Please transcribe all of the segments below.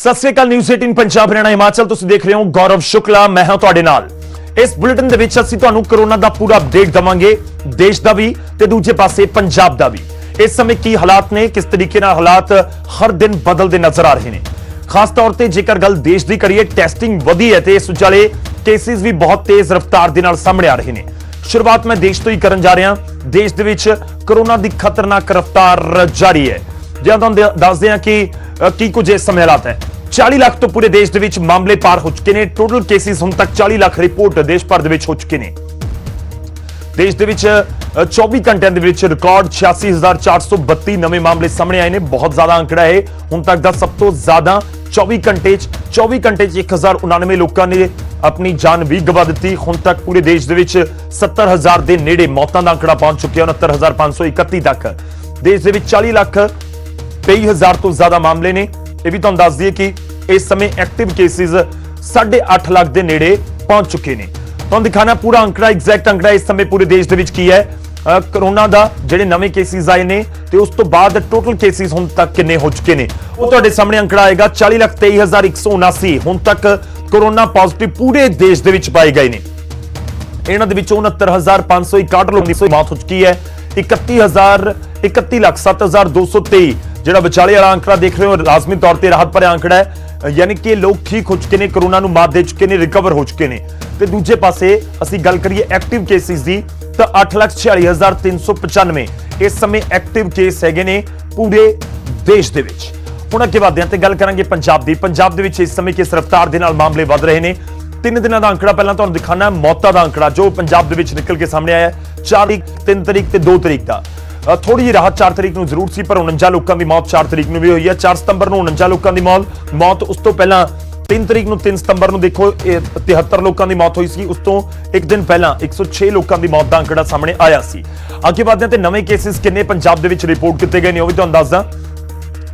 ਸਤਿ ਸ੍ਰੀ ਅਕਾਲ। News 18 Punjab Haryana Himachal ਤੁਸੀਂ ਦੇਖ ਰਹੇ ਹੋ। ਗੌਰਵ ਸ਼ੁਕਲਾ ਮੈਂ ਹਾਂ ਤੁਹਾਡੇ ਨਾਲ। ਇਸ ਬੁਲੇਟਿਨ ਦੇ ਵਿੱਚ ਅਸੀਂ ਤੁਹਾਨੂੰ ਕੋਰੋਨਾ ਦਾ ਪੂਰਾ ਅਪਡੇਟ ਦਵਾਂਗੇ, ਦੇਸ਼ ਦਾ ਵੀ ਤੇ ਦੂਜੇ ਪਾਸੇ ਪੰਜਾਬ ਦਾ ਵੀ। ਇਸ ਸਮੇਂ ਕੀ ਹਾਲਾਤ ਨੇ, ਕਿਸ ਤਰੀਕੇ ਨਾਲ ਹਾਲਾਤ ਹਰ ਦਿਨ ਬਦਲਦੇ ਨਜ਼ਰ ਆ ਰਹੇ ਨੇ। ਖਾਸ ਤੌਰ ਤੇ ਜੇਕਰ ਗੱਲ ਦੇਸ਼ ਦੀ ਕਰੀਏ, ਟੈਸਟਿੰਗ ਵਧੀ ਹੈ ਤੇ ਇਸ ਵਿਚਾਲੇ ਕੇਸਿਸ ਵੀ ਬਹੁਤ ਤੇਜ਼ ਰਫ਼ਤਾਰ ਦੇ ਨਾਲ ਸਾਹਮਣੇ ਆ ਰਹੇ ਨੇ। ਸ਼ੁਰੂਆਤ ਮੈਂ ਦੇਸ਼ ਤੋਂ ਹੀ ਕਰਨ ਜਾ ਰਿਹਾ। ਦੇਸ਼ ਦੇ ਵਿੱਚ ਕੋਰੋਨਾ ਦੀ ਖਤਰਨਾਕ ਰਫ਼ਤਾਰ ਜਾਰੀ ਹੈ। ਜੇ ਤੁਹਾਨੂੰ ਦੱਸਦੇ ਹਾਂ ਕਿ ਕੀ ਕੁਝ ਇਸ ਸਮੇਂ ਹਾਲਾਤ ਹੈ। 40 ਲੱਖ ਤੋਂ ਪੂਰੇ ਦੇਸ਼ ਦੇ ਵਿੱਚ ਮਾਮਲੇ ਪਾਰ ਹੋ ਚੁੱਕੇ ਨੇ। ਟੋਟਲ ਕੇਸਿਸ ਹੁਣ ਤੱਕ 40 ਲੱਖ ਰਿਪੋਰਟ ਦੇਸ਼ ਭਰ ਦੇ ਵਿੱਚ ਹੋ ਚੁੱਕੇ ਨੇ। ਦੇਸ਼ ਦੇ ਵਿੱਚ 24 ਘੰਟਿਆਂ ਦੇ ਵਿੱਚ ਰਿਕਾਰਡ 86,432 ਨਵੇਂ ਮਾਮਲੇ ਸਾਹਮਣੇ ਆਏ ਨੇ। ਬਹੁਤ ਜ਼ਿਆਦਾ ਅੰਕੜਾ ਹੈ, ਹੁਣ ਤੱਕ ਦਾ ਸਭ ਤੋਂ ਜ਼ਿਆਦਾ। 24 ਘੰਟੇ 'ਚ 1099 ਲੋਕਾਂ ਨੇ ਆਪਣੀ ਜਾਨ ਵੀ ਗਵਾ ਦਿੱਤੀ। ਹੁਣ ਤੱਕ ਪੂਰੇ ਦੇਸ਼ ਦੇ ਵਿੱਚ 70,000 ਦੇ ਨੇੜੇ ਮੌਤਾਂ ਦਾ ਅੰਕੜਾ ਪਹੁੰਚ ਚੁੱਕਿਆ। 69,531 ਤੱਕ ਦੇਸ਼ ਦੇ ਵਿੱਚ 40 ਲੱਖ 23,000 ਤੋਂ ਜ਼ਿਆਦਾ ਮਾਮਲੇ ਨੇ। ਇਹ ਵੀ ਤੁਹਾਨੂੰ ਦੱਸ ਦਈਏ ਕਿ ਇਸ ਸਮੇਂ ਐਕਟਿਵ ਕੇਸਿਸ 8.5 ਲੱਖ ਦੇ ਨੇੜੇ ਪਹੁੰਚ ਚੁੱਕੇ ਨੇ। ਤੁਹਾਨੂੰ ਦਿਖਾਣਾ ਪੂਰਾ ਅੰਕੜਾ, ਐਗਜ਼ੈਕਟ ਅੰਕੜਾ ਇਸ ਸਮੇਂ ਪੂਰੇ ਦੇਸ਼ ਦੇ ਵਿੱਚ ਕੀ ਹੈ। ਕੋਰੋਨਾ ਦਾ ਜਿਹੜੇ ਨਵੇਂ ਕੇਸਿਸ ਆਏ ਨੇ ਤੇ ਉਸ ਤੋਂ ਬਾਅਦ ਟੋਟਲ ਕੇਸਿਸ ਹੁਣ ਤੱਕ ਕਿੰਨੇ ਹੋ ਚੁੱਕੇ ਨੇ, ਉਹ ਤੁਹਾਡੇ ਸਾਹਮਣੇ ਅੰਕੜਾ ਆਏਗਾ। 40,23,179 ਹੁਣ ਤੱਕ ਕੋਰੋਨਾ ਪੋਜ਼ਿਟਿਵ ਪੂਰੇ ਦੇਸ਼ ਦੇ ਵਿੱਚ ਪਾਏ ਗਏ ਨੇ। ਇਹਨਾਂ ਦੇ ਵਿੱਚੋਂ 69,561 ਲੋਕਾਂ ਦੀ ਮੌਤ ਹੋ ਚੁੱਕੀ ਹੈ। 31,07,223 ਜਿਹੜਾ ਵਿਚਾਲੇ ਵਾਲਾ ਅੰਕੜਾ ਦੇਖ ਰਹੇ ਹੋ, ਲਾਜ਼ਮੀ ਤੌਰ ਤੇ ਰਾਹਤ ਭਰਿਆ ਅੰਕੜਾ ਹੈ। ਯਾਨੀ ਕਿ ਲੋਕ ਠੀਕ ਹੋ ਚੁੱਕੇ ਨੇ, ਕੋਰੋਨਾ ਨੂੰ ਮਾਤ ਦੇ ਚੁੱਕੇ ਨੇ, ਰਿਕਵਰ ਹੋ ਚੁੱਕੇ ਨੇ। ਤੇ ਦੂਜੇ ਪਾਸੇ ਅਸੀਂ ਗੱਲ ਕਰੀਏ ਐਕਟਿਵ ਕੇਸਿਸ ਦੀ ਤਾਂ 8,46,395 ਇਸ ਸਮੇਂ ਐਕਟਿਵ ਕੇਸ ਹੈਗੇ ਨੇ ਪੂਰੇ ਦੇਸ਼ ਦੇ ਵਿੱਚ। ਹੁਣ ਅੱਗੇ ਵਧਦੇ ਹਾਂ ਤੇ ਗੱਲ ਕਰਾਂਗੇ ਪੰਜਾਬ ਦੀ। ਪੰਜਾਬ ਦੇ ਵਿੱਚ ਇਸ ਸਮੇਂ ਕਿਸ ਰਫ਼ਤਾਰ ਦੇ ਨਾਲ ਮਾਮਲੇ ਵਧ ਰਹੇ ਨੇ। 3 ਦਿਨਾਂ ਦਾ ਅੰਕੜਾ ਪਹਿਲਾਂ ਤੁਹਾਨੂੰ ਦਿਖਾਣਾ, ਮੌਤਾਂ ਦਾ ਅੰਕੜਾ ਜੋ ਪੰਜਾਬ ਦੇ ਵਿੱਚ ਨਿਕਲ ਕੇ ਸਾਹਮਣੇ ਆਇਆ 4 ਤਰੀਕ, 3 ਤਰੀਕ ਤੇ 2 ਤਰੀਕ ਦਾ। ਥੋੜੀ ਜਿਹੀ ਰਾਹਤ 4 ਤਰੀਕ ਨੂੰ ਜ਼ਰੂਰ ਸੀ, ਪਰ 49 ਲੋਕਾਂ ਦੀ ਮੌਤ 4 ਤਰੀਕ ਨੂੰ ਵੀ ਹੋਈ ਹੈ। 4 ਸਤੰਬਰ ਨੂੰ 49 ਲੋਕਾਂ ਦੀ ਮੌਤ। ਉਸ ਤੋਂ ਪਹਿਲਾਂ 3 ਤਰੀਕ ਨੂੰ 3 ਸਤੰਬਰ ਨੂੰ ਦੇਖੋ 73 ਲੋਕਾਂ ਦੀ ਮੌਤ ਹੋਈ ਸੀ। ਉਸ ਤੋਂ ਇੱਕ ਦਿਨ ਪਹਿਲਾਂ 106 ਲੋਕਾਂ ਦੀ ਮੌਤ ਦਾ ਅੰਕੜਾ ਸਾਹਮਣੇ ਆਇਆ ਸੀ। ਅੱਗੇ ਵਧਦੇ ਹਾਂ ਤੇ ਨਵੇਂ ਕੇਸਿਸ ਕਿੰਨੇ ਪੰਜਾਬ ਦੇ ਵਿੱਚ ਰਿਪੋਰਟ ਕੀਤੇ ਗਏ ਨੇ ਉਹ ਵੀ ਤੁਹਾਨੂੰ ਦੱਸਦਾ।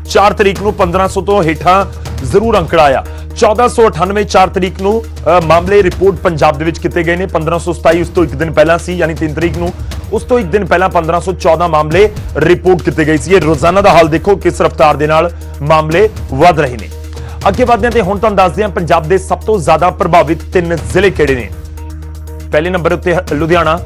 4 ਤਰੀਕ ਨੂੰ 1500 ਤੋਂ ਹੇਠਾਂ ਜ਼ਰੂਰ ਅੰਕੜਾ ਆਇਆ। 1498 4 ਤਰੀਕ ਨੂੰ ਮਾਮਲੇ ਰਿਪੋਰਟ ਪੰਜਾਬ ਦੇ ਵਿੱਚ ਕੀਤੇ ਗਏ ਨੇ। 1527 ਉਸ ਤੋਂ ਇੱਕ ਦਿਨ ਪਹਿਲਾਂ ਸੀ, ਯਾਨੀ 3 ਤਰੀਕ ਨੂੰ। ਉਸ ਤੋਂ ਇੱਕ ਦਿਨ ਪਹਿਲਾਂ 1514 ਮਾਮਲੇ ਰਿਪੋਰਟ ਕੀਤੇ ਗਏ ਸੀ। ਇਹ ਰੋਜ਼ਾਨਾ ਦਾ ਹਾਲ ਦੇਖੋ ਕਿਸ ਰਫ਼ਤਾਰ ਦੇ ਨਾਲ ਮਾਮਲੇ ਵਧ ਰਹੇ ਨੇ। ਅੱਗੇ ਵਧਦੇ ਹਾਂ ਤੇ ਹੁਣ ਤੁਹਾਨੂੰ ਦੱਸਦੇ ਹਾਂ ਪੰਜਾਬ ਦੇ ਸਭ ਤੋਂ ਜ਼ਿਆਦਾ ਪ੍ਰਭਾਵਿਤ 3 ਜ਼ਿਲ੍ਹੇ ਕਿਹੜੇ ਨੇ। ਪਹਿਲੇ ਨੰਬਰ ਉੱਤੇ ਲੁਧਿਆਣਾ,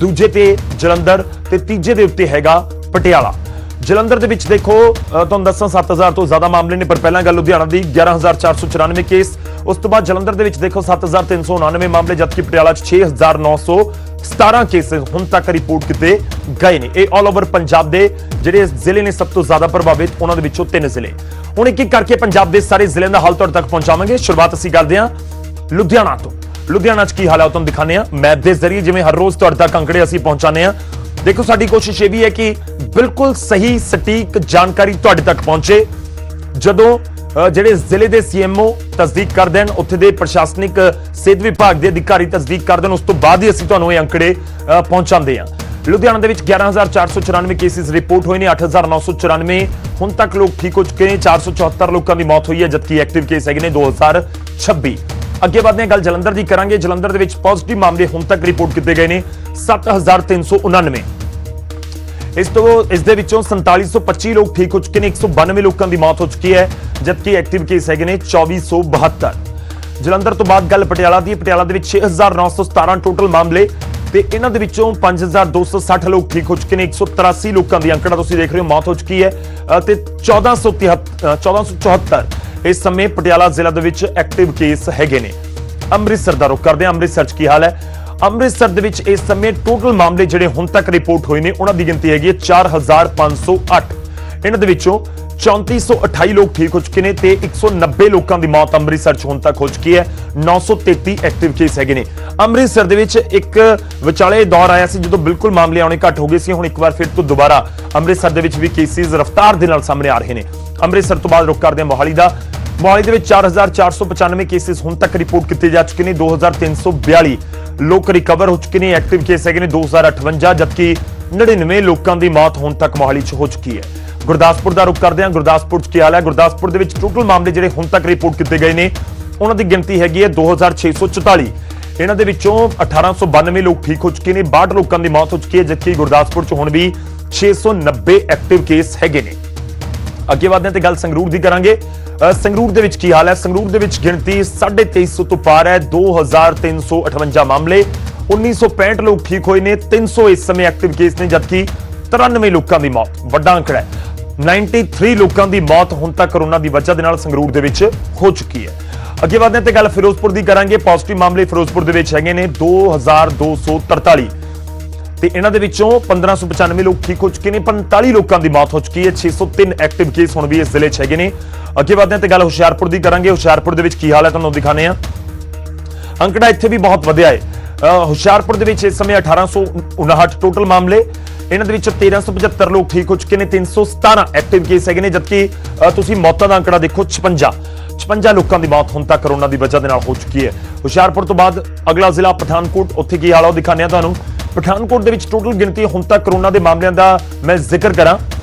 ਦੂਜੇ ਤੇ ਜਲੰਧਰ ਤੇ ਤੀਜੇ ਦੇ ਉੱਤੇ ਹੈਗਾ ਪਟਿਆਲਾ। ਜਲੰਧਰ ਦੇ ਵਿੱਚ ਦੇਖੋ ਤੁਹਾਨੂੰ ਦੱਸਾਂ 7,000 ਤੋਂ ਜ਼ਿਆਦਾ ਮਾਮਲੇ ਨੇ, ਪਰ ਪਹਿਲਾਂ ਗੱਲ ਲੁਧਿਆਣਾ ਦੀ 11,494 ਕੇਸ। ਉਸ ਤੋਂ ਬਾਅਦ ਜਲੰਧਰ ਦੇ ਵਿੱਚ ਦੇਖੋ 7,399 ਮਾਮਲੇ, ਜਦਕਿ ਪਟਿਆਲਾ 'ਚ 6,917 ਕੇਸ ਹੁਣ ਤੱਕ ਰਿਪੋਰਟ ਕੀਤੇ ਗਏ ਨੇ। ਇਹ ਆਲ ਓਵਰ ਪੰਜਾਬ ਦੇ ਜਿਹੜੇ ਜ਼ਿਲ੍ਹੇ ਨੇ ਸਭ ਤੋਂ ਜ਼ਿਆਦਾ ਪ੍ਰਭਾਵਿਤ, ਉਹਨਾਂ ਦੇ ਵਿੱਚੋਂ 3 ਜ਼ਿਲ੍ਹੇ। ਹੁਣ ਇੱਕ ਇੱਕ ਕਰਕੇ ਪੰਜਾਬ ਦੇ ਸਾਰੇ ਜ਼ਿਲ੍ਹਿਆਂ ਦਾ ਹਾਲ ਤੁਹਾਡੇ ਤੱਕ ਪਹੁੰਚਾਵਾਂਗੇ। ਸ਼ੁਰੂਆਤ ਅਸੀਂ ਕਰਦੇ ਹਾਂ ਲੁਧਿਆਣਾ ਤੋਂ। ਲੁਧਿਆਣਾ 'ਚ ਕੀ ਹਾਲ ਹੈ ਤੁਹਾਨੂੰ ਦਿਖਾਉਂਦੇ ਹਾਂ ਮੈਪ ਦੇ ਜ਼ਰੀਏ, ਜਿਵੇਂ ਹਰ ਰੋਜ਼ ਤੁਹਾਡੇ ਤੱਕ ਅੰਕੜੇ ਅਸੀਂ ਪਹੁੰਚਾਉਂਦੇ ਹਾਂ। ਦੇਖੋ ਸਾਡੀ ਕੋਸ਼ਿਸ਼ ਇਹ ਵੀ ਹੈ ਕਿ ਬਿਲਕੁਲ ਸਹੀ ਸਟੀਕ ਜਾਣਕਾਰੀ ਤੁਹਾਡੇ ਤੱਕ ਪਹੁੰਚੇ। ਜਦੋਂ ਜਿਹੜੇ ਜ਼ਿਲ੍ਹੇ ਦੇ ਸੀਐਮਓ ਤਸਦੀਕ ਕਰ ਦੇਣ, ਉੱਥੇ ਦੇ ਪ੍ਰਸ਼ਾਸਨਿਕ ਸਿਹਤ ਵਿਭਾਗ ਦੇ ਅਧਿਕਾਰੀ ਤਸਦੀਕ ਕਰ ਦੇਣ, ਉਸ ਤੋਂ ਬਾਅਦ ਹੀ ਅਸੀਂ ਤੁਹਾਨੂੰ ਇਹ ਅੰਕੜੇ ਪਹੁੰਚਾਉਂਦੇ ਹਾਂ। ਲੁਧਿਆਣਾ ਦੇ ਵਿੱਚ 11,494 ਕੇਸਿਸ ਰਿਪੋਰਟ ਹੋਏ ਨੇ। 8,994 ਹੁਣ ਤੱਕ ਲੋਕ ਠੀਕ ਹੋ ਚੁੱਕੇ ਨੇ। 474 ਲੋਕਾਂ ਦੀ ਮੌਤ ਹੋਈ ਹੈ, ਜਦਕਿ ਐਕਟਿਵ ਕੇਸ ਹੈਗੇ ਨੇ 2,026। ਅੱਗੇ ਵਧਦੇ ਹਾਂ, ਗੱਲ ਜਲੰਧਰ ਦੀ ਕਰਾਂਗੇ। ਜਲੰਧਰ ਦੇ ਵਿੱਚ ਪੋਜ਼ਿਟਿਵ ਮਾਮਲੇ ਹੁਣ ਤੱਕ ਰਿਪੋਰਟ ਕੀਤੇ ਗਏ ਨੇ 7,399। ਇਸ ਦੇ ਵਿੱਚੋਂ 4,725 ਲੋਕ ਠੀਕ ਹੋ ਚੁੱਕੇ ਨੇ। 192 ਲੋਕਾਂ ਦੀ ਮੌਤ ਹੋ ਚੁੱਕੀ ਹੈ, ਜਦਕਿ ਐਕਟਿਵ ਕੇਸ ਹੈਗੇ ਨੇ 2,472। ਜਲੰਧਰ ਤੋਂ ਬਾਅਦ ਗੱਲ ਪਟਿਆਲਾ ਦੀ। ਪਟਿਆਲਾ ਦੇ ਵਿੱਚ 6,917 ਟੋਟਲ ਮਾਮਲੇ ਤੇ ਇਹਨਾਂ ਦੇ ਵਿੱਚੋਂ 5,260 ਲੋਕ ਠੀਕ ਹੋ ਚੁੱਕੇ ਨੇ। 183 ਲੋਕਾਂ ਦੀ ਅੰਕੜਾ ਤੁਸੀਂ ਦੇਖ ਰਹੇ ਹੋ ਮੌਤ ਹੋ ਚੁੱਕੀ ਹੈ ਤੇ 1,474 ਇਸ ਸਮੇਂ ਪਟਿਆਲਾ ਜ਼ਿਲ੍ਹਾ ਦੇ ਵਿੱਚ ਐਕਟਿਵ ਕੇਸ ਹੈਗੇ ਨੇ। ਅੰਮ੍ਰਿਤਸਰ ਦਾ ਰੁਖ ਕਰਦੇ ਹਾਂ। ਅੰਮ੍ਰਿਤਸਰ 'ਚ ਕੀ ਹਾਲ ਹੈ। ਅੰਮ੍ਰਿਤਸਰ ਦੇ ਵਿੱਚ ਇਸ ਸਮੇਂ ਟੋਟਲ ਮਾਮਲੇ ਜਿਹੜੇ ਹੁਣ ਤੱਕ ਰਿਪੋਰਟ ਹੋਏ ਨੇ ਉਹਨਾਂ ਦੀ ਗਿਣਤੀ ਹੈਗੀ ਹੈ 4,508। ਇਹਨਾਂ ਦੇ ਵਿੱਚੋਂ 3,428 ਲੋਕ ਠੀਕ ਹੋ ਚੁੱਕੇ ਨੇ ਤੇ 190 ਲੋਕਾਂ ਦੀ ਮੌਤ ਅੰਮ੍ਰਿਤਸਰ 'ਚ ਹੁਣ ਤੱਕ ਹੋ ਚੁੱਕੀ ਹੈ। 933 ਐਕਟਿਵ ਕੇਸ ਹੈਗੇ ਨੇ। ਅੰਮ੍ਰਿਤਸਰ ਦੇ ਵਿੱਚ ਇੱਕ ਵਿਚਾਲੇ ਦੌਰ ਆਇਆ ਸੀ ਜਦੋਂ ਬਿਲਕੁਲ ਮਾਮਲੇ ਆਉਣੇ ਘੱਟ ਹੋ ਗਏ ਸੀ। ਹੁਣ ਇੱਕ ਵਾਰ ਫਿਰ ਤੋਂ ਦੁਬਾਰਾ ਅੰਮ੍ਰਿਤਸਰ ਦੇ ਵਿੱਚ ਵੀ ਕੇਸਿਸ ਰਫ਼ਤਾਰ ਦੇ ਨਾਲ ਸਾਹਮਣੇ ਆ ਰਹੇ ਨੇ। ਅੰਮ੍ਰਿਤਸਰ ਤੋਂ ਬਾਅਦ ਰੁਕ ਕਰਦੇ ਹਾਂ ਮੋਹਾਲੀ ਦਾ। ਮੋਹਾਲੀ ਦੇ ਵਿੱਚ 4,495 ਕੇਸਿਸ ਹੁਣ ਤੱਕ ਰਿਪੋਰਟ ਕੀਤੇ ਜਾ ਚੁੱਕੇ ਨੇ। 2,342 ਲੋਕ ਰਿਕਵਰ ਹੋ ਚੁੱਕੇ ਨੇ। ਐਕਟਿਵ ਕੇਸ ਹੈਗੇ ਨੇ 2,058, ਜਦਕਿ 99 ਲੋਕਾਂ ਦੀ ਮੌਤ ਹੁਣ ਤੱਕ ਮੋਹਾਲੀ 'ਚ ਹੋ ਚੁੱਕੀ ਹੈ। ਗੁਰਦਾਸਪੁਰ ਦਾ ਰੁਖ ਕਰਦੇ ਹਾਂ। ਗੁਰਦਾਸਪੁਰ 'ਚ ਕੀ ਹਾਲ ਹੈ। ਗੁਰਦਾਸਪੁਰ ਦੇ ਵਿੱਚ ਟੋਟਲ ਮਾਮਲੇ ਜਿਹੜੇ ਹੁਣ ਤੱਕ ਰਿਪੋਰਟ ਕੀਤੇ ਗਏ ਨੇ ਉਹਨਾਂ ਦੀ ਗਿਣਤੀ ਹੈਗੀ ਹੈ 2,644। ਇਹਨਾਂ ਦੇ ਵਿੱਚੋਂ 1,892 ਲੋਕ ਠੀਕ ਹੋ ਚੁੱਕੇ ਨੇ। 62 ਲੋਕਾਂ ਦੀ ਮੌਤ ਹੋ ਚੁੱਕੀ ਹੈ, ਜਦਕਿ ਗੁਰਦਾਸਪੁਰ 'ਚ ਹੁਣ ਵੀ 690 ਐਕਟਿਵ ਕੇਸ ਹੈਗੇ ਨੇ। ਅੱਗੇ ਵਧਦੇ ਹਾਂ ਤੇ ਗੱਲ ਸੰਗਰੂਰ ਦੀ ਕਰਾਂਗੇ। ਸੰਗਰੂਰ ਦੇ ਵਿੱਚ ਕੀ ਹਾਲ ਹੈ? ਸੰਗਰੂਰ ਦੇ ਵਿੱਚ ਗਿਣਤੀ 2350 ਤੋਂ ਪਾਰ ਹੈ। 2358 ਮਾਮਲੇ, 1965 ਲੋਕ ਠੀਕ ਹੋਏ ਨੇ। 300 ਇਸ ਸਮੇਂ ਐਕਟਿਵ ਕੇਸ ਨੇ, ਜਦਕਿ 93 ਲੋਕਾਂ ਦੀ ਮੌਤ। ਵੱਡਾ ਅੰਕੜਾ ਹੈ। 93 ਲੋਕਾਂ ਦੀ ਮੌਤ ਹੁਣ ਤੱਕ ਕੋਰੋਨਾ ਦੀ ਵਜ੍ਹਾ ਦੇ ਨਾਲ ਸੰਗਰੂਰ ਦੇ ਵਿੱਚ ਹੋ ਚੁੱਕੀ ਹੈ। ਅੱਗੇ ਵਧਦੇ ਹਾਂ ਤੇ ਗੱਲ ਫਿਰੋਜ਼ਪੁਰ ਦੀ ਕਰਾਂਗੇ। ਪੋਜ਼ਿਟਿਵ ਮਾਮਲੇ ਫਿਰੋਜ਼ਪੁਰ ਦੇ ਵਿੱਚ ਹੈਗੇ ਨੇ 2243 ਤੇ ਇਹਨਾਂ ਦੇ ਵਿੱਚੋਂ 1595 ਲੋਕ ਠੀਕ ਹੋ ਚੁੱਕੇ ਨੇ। 45 ਲੋਕਾਂ ਦੀ ਮੌਤ ਹੋ ਚੁੱਕੀ ਹੈ। 603 ਐਕਟਿਵ ਕੇਸ ਹੁਣ ਵੀ ਇਸ ਜ਼ਿਲ੍ਹੇ 'ਚ ਹੈਗੇ ਨੇ। ਅੱਗੇ ਵਧਦੇ ਹਾਂ ਤੇ ਗੱਲ ਹੁਸ਼ਿਆਰਪੁਰ ਦੀ ਕਰਾਂਗੇ। ਹੁਸ਼ਿਆਰਪੁਰ ਦੇ ਵਿੱਚ ਕੀ ਹਾਲ ਹੈ ਤੁਹਾਨੂੰ ਦਿਖਾਣੇ ਆ। ਅੰਕੜਾ ਇੱਥੇ ਵੀ ਬਹੁਤ ਵਧਿਆ ਹੈ। ਹੁਸ਼ਿਆਰਪੁਰ ਦੇ ਵਿੱਚ ਇਸ ਸਮੇਂ 1859 ਟੋਟਲ ਮਾਮਲੇ, ਇਹਨਾਂ ਦੇ ਵਿੱਚੋਂ 1375 ਲੋਕ ਠੀਕ ਹੋ ਚੁੱਕੇ ਨੇ। 317 ਐਕਟਿਵ ਕੇਸ ਹੈਗੇ ਨੇ, ਜਦਕਿ ਤੁਸੀਂ ਮੌਤਾਂ ਦਾ ਅੰਕੜਾ ਦੇਖੋ 56 ਲੋਕਾਂ ਦੀ ਮੌਤ ਹੁਣ ਤੱਕ ਕੋਰੋਨਾ ਦੀ ਵਜ੍ਹਾ ਦੇ ਨਾਲ ਹੋ ਚੁੱਕੀ ਹੈ। ਹੁਸ਼ਿਆਰਪੁਰ ਤੋਂ ਬਾਅਦ ਅਗਲਾ ਜ਼ਿਲ੍ਹਾ ਪਠਾਨਕੋਟ, ਉੱਥੇ ਕੀ ਹਾਲ ਹੈ ਉਹ ਦਿਖਾਉਂਦੇ ਆ ਤੁਹਾਨੂੰ। ਪਠਾਨਕੋਟ ਦੇ ਵਿੱਚ ਟੋਟਲ ਗਿਣਤੀ ਹੁਣ ਤੱਕ ਕੋਰੋਨਾ ਦੇ ਮਾਮਲਿਆਂ ਦਾ ਮੈਂ ਜ਼ਿਕਰ ਕਰਾਂ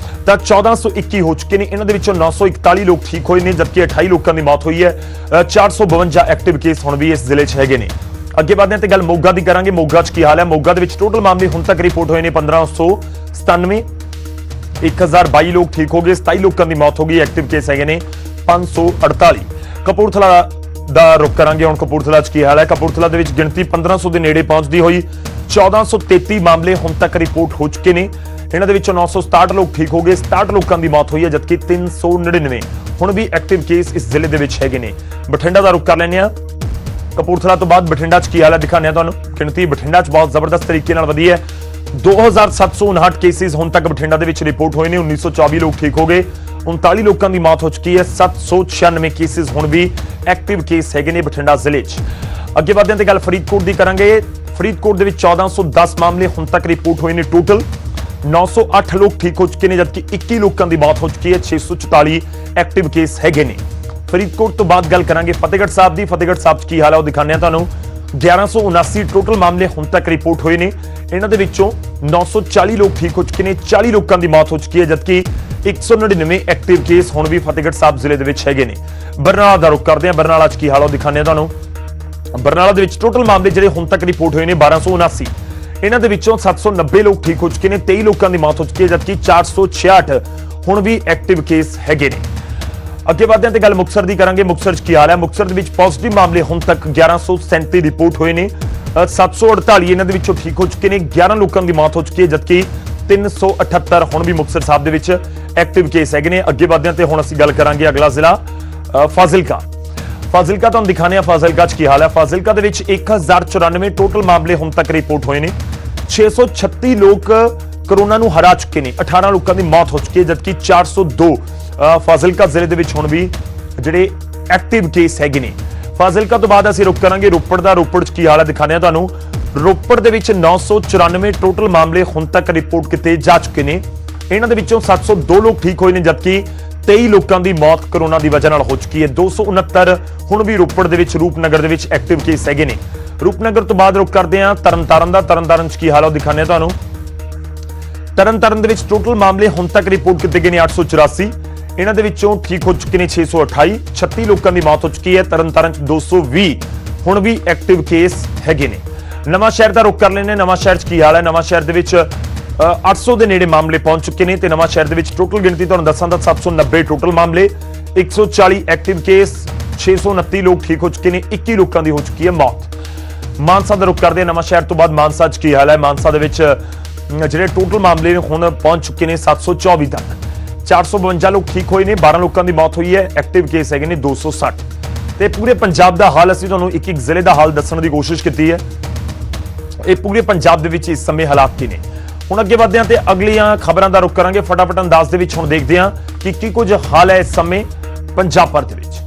ਤਾਂ 1421 ਹੋ ਚੁੱਕੇ ਨੇ। ਇਹਨਾਂ ਦੇ ਵਿੱਚੋਂ 941 ਲੋਕ ਠੀਕ ਹੋਏ ਨੇ, ਜਦਕਿ 28 ਲੋਕਾਂ ਦੀ ਮੌਤ ਹੋਈ ਹੈ। 452 ਐਕਟਿਵ ਕੇਸ ਹੁਣ ਵੀ ਇਸ ਜ਼ਿਲ੍ਹੇ 'ਚ ਹੈਗੇ ਨੇ। ਅੱਗੇ ਵਧਦੇ ਹਾਂ ਤੇ ਗੱਲ ਮੋਗਾ ਦੀ ਕਰਾਂਗੇ। ਮੋਗਾ 'ਚ ਕੀ ਹਾਲ ਹੈ? ਮੋਗਾ ਦੇ ਵਿੱਚ ਟੋਟਲ ਮਾਮਲੇ ਹੁਣ ਤੱਕ ਰਿਪੋਰਟ ਹੋਏ ਨੇ 1597। 1022 ਲੋਕ ਠੀਕ ਹੋ ਗਏ। 27 ਲੋਕਾਂ ਦੀ ਮੌਤ ਹੋ ਗਈ। ਐਕਟਿਵ ਕੇਸ ਹੈਗੇ ਨੇ 548। ਕਪੂਰਥਲਾ ਦਾ ਰੁਖ ਕਰਾਂਗੇ ਹੁਣ। ਕਪੂਰਥਲਾ 'ਚ ਕੀ ਹਾਲ ਹੈ? ਕਪੂਰਥਲਾ ਦੇ ਵਿੱਚ ਗਿਣਤੀ 1500 ਦੇ ਨੇੜੇ ਪਹੁੰਚਦੀ ਹੋਈ 1433 ਮਾਮਲੇ ਹੁਣ ਤੱਕ ਰਿਪੋਰਟ ਹੋ ਚੁੱਕੇ ਨੇ। ਇਹਨਾਂ ਦੇ ਵਿੱਚੋਂ 967 ਲੋਕ ਠੀਕ ਹੋ ਗਏ। 67 ਲੋਕਾਂ ਦੀ ਮੌਤ ਹੋਈ ਹੈ, ਜਦਕਿ 399 ਹੁਣ ਵੀ ਐਕਟਿਵ ਕੇਸ ਇਸ ਜ਼ਿਲ੍ਹੇ ਦੇ ਵਿੱਚ ਹੈਗੇ ਨੇ। ਬਠਿੰਡਾ ਦਾ ਰੁਖ ਕਰ ਲੈਂਦੇ ਆ। ਕਪੂਰਥਲਾ ਤੋਂ ਬਾਅਦ ਬਠਿੰਡਾ 'ਚ ਕੀ ਹਾਲ ਹੈ ਦਿਖਾਉਂਦੇ ਆ ਤੁਹਾਨੂੰ। ਗਿਣਤੀ ਬਠਿੰਡਾ 'ਚ ਬਹੁਤ ਜ਼ਬਰਦਸਤ ਤਰੀਕੇ ਨਾਲ ਵਧੀ ਹੈ। 2759 ਕੇਸਿਸ ਹੁਣ ਤੱਕ ਬਠਿੰਡਾ ਦੇ ਵਿੱਚ ਰਿਪੋਰਟ ਹੋਏ ਨੇ। 1924 ਲੋਕ ਠੀਕ ਹੋ ਗਏ। 39 ਲੋਕਾਂ ਦੀ ਮੌਤ ਹੋ ਚੁੱਕੀ ਹੈ। 796 ਕੇਸਿਸ ਹੁਣ ਵੀ ਐਕਟਿਵ ਕੇਸ ਹੈਗੇ ਨੇ ਬਠਿੰਡਾ ਜ਼ਿਲ੍ਹੇ 'ਚ। ਅੱਗੇ ਵਧਦੇ ਹਾਂ ਤੇ ਗੱਲ ਫਰੀਦਕੋਟ ਦੀ ਕਰਾਂਗੇ। ਫਰੀਦਕੋਟ ਦੇ ਵਿੱਚ 1410 ਮਾਮਲੇ ਹੁਣ ਤੱਕ ਰਿਪੋਰਟ ਹੋਏ ਨੇ ਟੋਟਲ। 908 ਲੋਕ ਠੀਕ ਹੋ ਚੁੱਕੇ ਨੇ, ਜਦਕਿ 21 ਲੋਕਾਂ ਦੀ ਮੌਤ ਹੋ ਚੁੱਕੀ ਹੈ। 644 ਐਕਟਿਵ ਕੇਸ ਹੈਗੇ ਨੇ। ਫਰੀਦਕੋਟ ਤੋਂ ਬਾਅਦ ਗੱਲ ਕਰਾਂਗੇ ਫਤਿਹਗੜ੍ਹ ਸਾਹਿਬ ਦੀ। ਫਤਿਹਗੜ੍ਹ ਸਾਹਿਬ 'ਚ ਕੀ ਹਾਲ ਹੈ ਉਹ ਦਿਖਾਉਂਦੇ ਆ ਤੁਹਾਨੂੰ। 1179 ਟੋਟਲ ਮਾਮਲੇ ਹੁਣ ਤੱਕ ਰਿਪੋਰਟ ਹੋਏ ਨੇ। ਇਹਨਾਂ ਦੇ ਵਿੱਚੋਂ 940 ਲੋਕ ਠੀਕ ਹੋ ਚੁੱਕੇ ਨੇ। 40 ਲੋਕਾਂ ਦੀ ਮੌਤ ਹੋ ਚੁੱਕੀ ਹੈ, ਜਦਕਿ 199 ਐਕਟਿਵ ਕੇਸ ਹੁਣ ਵੀ ਫਤਿਹਗੜ੍ਹ ਸਾਹਿਬ ਜ਼ਿਲ੍ਹੇ ਦੇ ਵਿੱਚ ਹੈਗੇ ਨੇ। ਬਰਨਾਲਾ ਦਾ ਰੁਖ ਕਰਦੇ ਆ। ਬਰਨਾਲਾ 'ਚ ਕੀ ਹਾਲ ਹੈ ਉਹ ਦਿਖਾਉਂਦੇ ਆ ਤੁਹਾਨੂੰ। ਬਰਨਾਲਾ ਦੇ ਵਿੱਚ ਟੋਟਲ ਮਾਮਲੇ ਜਿਹੜੇ ਹੁਣ ਤੱਕ ਰਿਪੋਰਟ ਹੋਏ ਨੇ 1279। ਇਹਨਾਂ ਦੇ ਵਿੱਚੋਂ 790 ਲੋਕ ਠੀਕ ਹੋ ਚੁੱਕੇ ਨੇ। 23 ਲੋਕਾਂ ਦੀ ਮੌਤ ਹੋ ਚੁੱਕੀ ਹੈ, ਜਦਕਿ 466 ਹੁਣ ਵੀ ਐਕਟਿਵ ਕੇਸ ਹੈਗੇ ਨੇ। ਅੱਗੇ ਵਧਦੇ ਹਾਂ ਤੇ ਗੱਲ ਮੁਕਤਸਰ ਦੀ ਕਰਾਂਗੇ। ਮੁਕਤਸਰ 'ਚ ਕੀ ਹਾਲ ਹੈ? ਮੁਕਤਸਰ ਦੇ ਵਿੱਚ ਪੋਜ਼ਿਟਿਵ ਮਾਮਲੇ ਹੁਣ ਤੱਕ 1137 ਰਿਪੋਰਟ ਹੋਏ ਨੇ। 748 ਇਹਨਾਂ ਦੇ ਵਿੱਚੋਂ ਠੀਕ ਹੋ ਚੁੱਕੇ ਨੇ। 11 ਲੋਕਾਂ ਦੀ ਮੌਤ ਹੋ ਚੁੱਕੀ ਹੈ, ਜਦਕਿ 378 ਹੁਣ ਵੀ ਮੁਕਤਸਰ ਸਾਹਿਬ ਦੇ ਵਿੱਚ ਐਕਟਿਵ ਕੇਸ ਹੈਗੇ ਨੇ। ਅੱਗੇ ਵਧਦੇ ਹਾਂ ਤੇ ਹੁਣ ਅਸੀਂ ਗੱਲ ਕਰਾਂਗੇ ਅਗਲਾ ਜ਼ਿਲ੍ਹਾ ਫਾਜ਼ਿਲਕਾ। ਫਾਜ਼ਿਲਕਾ ਤੁਹਾਨੂੰ ਦਿਖਾਣੇ ਆ ਫਾਜ਼ਿਲਕਾ 'ਚ ਕੀ ਹਾਲ ਹੈ। ਫਾਜ਼ਿਲਕਾ ਦੇ ਵਿੱਚ 1094 ਟੋਟਲ ਮਾਮਲੇ ਹੁਣ ਤੱਕ ਰਿਪੋਰਟ ਹੋਏ ਨੇ। 636 ਲੋਕ ਕੋਰੋਨਾ ਨੂੰ ਹਰਾ ਚੁੱਕੇ ਨੇ। 18 ਲੋਕਾਂ ਦੀ ਮੌਤ ਹੋ ਚੁੱਕੀ ਹੈ, ਜਦਕਿ 402 ਫਾਜ਼ਿਲਕਾ ਜ਼ਿਲ੍ਹੇ ਦੇ ਵਿੱਚ ਹੁਣ ਵੀ ਜਿਹੜੇ ਐਕਟਿਵ ਕੇਸ ਹੈਗੇ ਨੇ। ਫਾਜ਼ਿਲਕਾ ਤੋਂ ਬਾਅਦ ਅਸੀਂ ਰੁਕ ਕਰਾਂਗੇ ਰੋਪੜ ਦਾ। ਰੋਪੜ 'ਚ ਕੀ ਹਾਲ ਹੈ ਦਿਖਾਣੇ ਆ ਤੁਹਾਨੂੰ। ਰੋਪੜ ਦੇ ਵਿੱਚ 994 ਟੋਟਲ ਮਾਮਲੇ ਹੁਣ ਤੱਕ ਰਿਪੋਰਟ ਕੀਤੇ ਜਾ ਚੁੱਕੇ ਨੇ। ਇਹਨਾਂ ਦੇ ਵਿੱਚੋਂ 702 ਲੋਕ ਠੀਕ ਹੋਏ ਨੇ, ਜਦਕਿ 23 ਲੋਕਾਂ ਦੀ ਮੌਤ ਕੋਰੋਨਾ ਦੀ ਵਜ੍ਹਾ ਨਾਲ ਹੋ ਚੁੱਕੀ ਹੈ। 269 ਹੁਣ ਵੀ ਰੋਪੜ ਦੇ ਵਿੱਚ ਰੂਪਨਗਰ ਦੇ ਵਿੱਚ ਐਕਟਿਵ ਕੇਸ ਹੈਗੇ ਨੇ। ਰੂਪਨਗਰ ਤੋਂ ਬਾਅਦ ਰੁਕ ਕਰਦੇ ਆ ਤਰਨਤਾਰਨ ਦਾ। ਤਰਨਤਾਰਨ 'ਚ ਕੀ ਹਾਲ ਹੈ ਉਹ ਦਿਖਾਣੇ ਆ ਤੁਹਾਨੂੰ। ਤਰਨਤਾਰਨ ਦੇ ਵਿੱਚ ਟੋਟਲ ਮਾਮਲੇ ਹੁਣ ਤੱਕ ਰਿਪੋਰਟ ਕੀਤੇ ਗਏ ਨੇ 884। ਇਹਨਾਂ ਦੇ ਵਿੱਚੋਂ ਠੀਕ ਹੋ ਚੁੱਕੇ ਨੇ 628। 36 ਲੋਕਾਂ ਦੀ ਮੌਤ ਹੋ ਚੁੱਕੀ ਹੈ। ਤਰਨਤਾਰਨ 'ਚ 220 ਹੁਣ ਵੀ ਐਕਟਿਵ ਕੇਸ ਹੈਗੇ ਨੇ। ਨਵਾਂ ਸ਼ਹਿਰ ਦਾ ਰੁਖ ਕਰ ਲੈਂਦੇ। ਨਵਾਂ ਸ਼ਹਿਰ 'ਚ ਕੀ ਹਾਲ ਹੈ? ਨਵਾਂ ਸ਼ਹਿਰ ਦੇ ਵਿੱਚ 800 ਦੇ ਨੇੜੇ ਮਾਮਲੇ ਪਹੁੰਚ ਚੁੱਕੇ ਨੇ ਤੇ ਨਵਾਂ ਸ਼ਹਿਰ ਦੇ ਵਿੱਚ ਟੋਟਲ ਗਿਣਤੀ ਤੁਹਾਨੂੰ ਦੱਸਾਂ ਤਾਂ 790 ਟੋਟਲ ਮਾਮਲੇ, 140 ਐਕਟਿਵ ਕੇਸ, 629 ਲੋਕ ਠੀਕ ਹੋ ਚੁੱਕੇ ਨੇ। 21 ਲੋਕਾਂ ਦੀ ਹੋ ਚੁੱਕੀ ਹੈ ਮੌਤ। ਮਾਨਸਾ ਦਾ ਰੁਖ ਕਰਦੇ ਨਵਾਂ ਸ਼ਹਿਰ ਤੋਂ ਬਾਅਦ ਮਾਨਸਾ 'ਚ ਕੀ ਹਾਲ ਹੈ? ਮਾਨਸਾ ਦੇ ਵਿੱਚ ਜਿਹੜੇ ਟੋਟਲ ਮਾਮਲੇ ਨੇ ਹੁਣ ਪਹੁੰਚ ਚੁੱਕੇ ਨੇ 724 ਤੱਕ। 452 ਲੋਕ ਠੀਕ ਹੋਏ ਨੇ। 12 ਲੋਕਾਂ ਦੀ ਮੌਤ ਹੋਈ ਹੈ। ਐਕਟਿਵ ਕੇਸ ਹੈਗੇ ਨੇ 260। ਤੇ ਪੂਰੇ ਪੰਜਾਬ ਦਾ ਹਾਲ ਅਸੀਂ ਤੁਹਾਨੂੰ ਇੱਕ ਜ਼ਿਲ੍ਹੇ ਦਾ ਹਾਲ ਦੱਸਣ ਦੀ ਕੋਸ਼ਿਸ਼ ਕੀਤੀ ਹੈ। ਇਹ ਪੂਰੇ ਪੰਜਾਬ ਦੇ ਵਿੱਚ ਇਸ ਸਮੇਂ ਹਾਲਾਤ ਕੀ ਨੇ। ਹੁਣ ਅੱਗੇ ਵਧਦੇ ਹਾਂ ਤੇ ਅਗਲੀਆਂ ਖਬਰਾਂ ਦਾ ਰੁਖ ਕਰਾਂਗੇ। ਫਟਾਫਟ ਅੰਦਾਜ਼ ਦੇ ਵਿੱਚ ਹੁਣ ਦੇਖਦੇ ਹਾਂ ਕਿ ਕੀ ਕੁਝ ਹਾਲ ਹੈ ਇਸ ਸਮੇਂ ਪੰਜਾਬ ਭਰ ਦੇ ਵਿੱਚ।